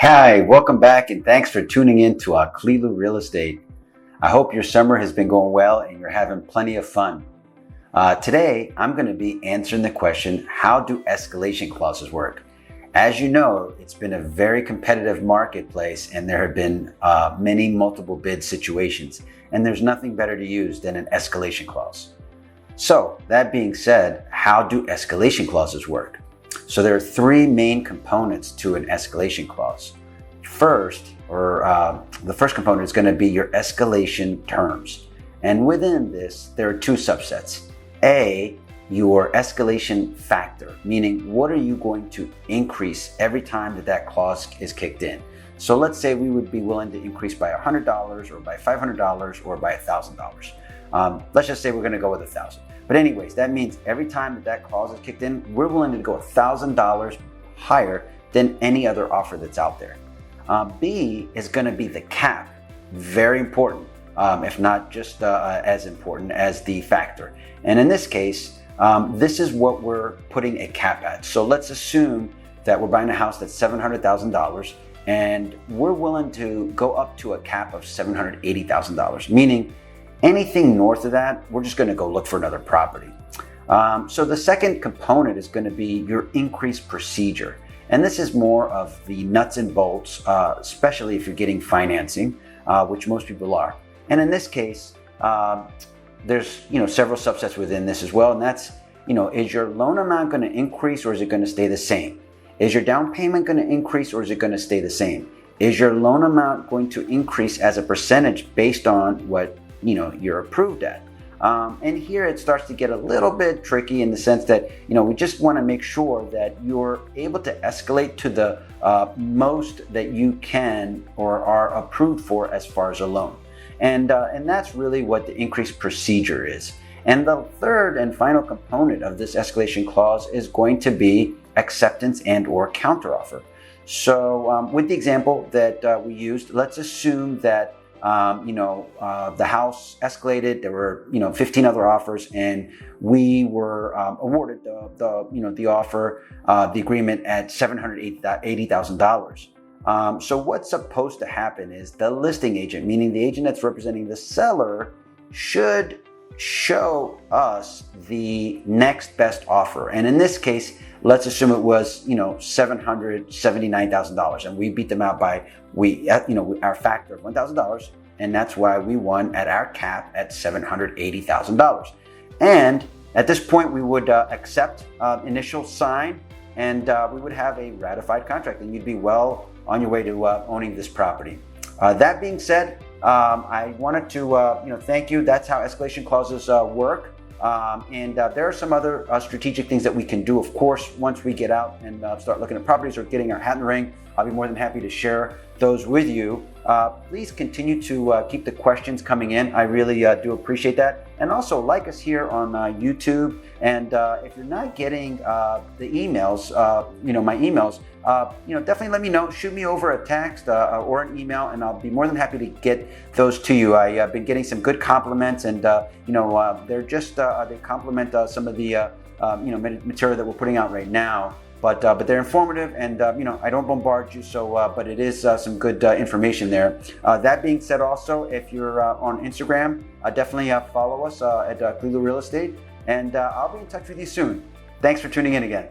Hi, welcome back and thanks for tuning in to Aklilu Real Estate. I hope your summer has been going well and you're having plenty of fun. Today, I'm going to be answering the question, how do escalation clauses work? As you know, it's been a very competitive marketplace and there have been many multiple bid situations, and there's nothing better to use than an escalation clause. So that being said, how do escalation clauses work? So there are three main components to an escalation clause. The first component is going to be your escalation terms. And within this, there are two subsets. A, your escalation factor, meaning what are you going to increase every time that clause is kicked in. So let's say we would be willing to increase by $100 or by $500 or by $1,000. Let's just say we're going to go with $1,000. But anyways, that means every time that clause is kicked in, we're willing to go $1,000 higher than any other offer that's out there. B is going to be the cap. Very important, if not just as important as the factor. And in this case, this is what we're putting a cap at. So let's assume that we're buying a house that's $700,000 and we're willing to go up to a cap of $780,000, meaning anything north of that, we're just going to go look for another property. So the second component is going to be your increase procedure. And this is more of the nuts and bolts, especially if you're getting financing, which most people are. And in this case, there's several subsets within this as well. And that's, is your loan amount going to increase or is it going to stay the same? Is your down payment going to increase or is it going to stay the same? Is your loan amount going to increase as a percentage based on what you're approved at? And here it starts to get a little bit tricky in the sense that, we just want to make sure that you're able to escalate to the most that you can or are approved for as far as a loan. And that's really what the increased procedure is. And the third and final component of this escalation clause is going to be acceptance and or counteroffer. So with the example that we used, let's assume that the house escalated. There were 15 other offers, and we were awarded the offer, the agreement at $780,000. So what's supposed to happen is the listing agent, meaning the agent that's representing the seller, should show us the next best offer. And in this case, let's assume it was $779,000, and we beat them out by our factor of $1,000, and that's why we won at our cap at $780,000. And at this point, we would accept initial sign, and we would have a ratified contract, and you'd be well on your way to owning this property. That being said, I wanted to thank you. That's how escalation clauses work. And there are some other strategic things that we can do. Of course, once we get out and start looking at properties or getting our hat in the ring, I'll be more than happy to share those with you. Please continue to keep the questions coming in. I really do appreciate that. And also like us here on YouTube. And if you're not getting the emails, my emails, definitely let me know. Shoot me over a text or an email, and I'll be more than happy to get those to you. I've been getting some good compliments, and they're just they complement some of the material that we're putting out right now. But they're informative, and I don't bombard you, so but it is some good information there. That being said, also if you're on Instagram, definitely follow us at Aklilu Real Estate, and I'll be in touch with you soon. Thanks for tuning in again.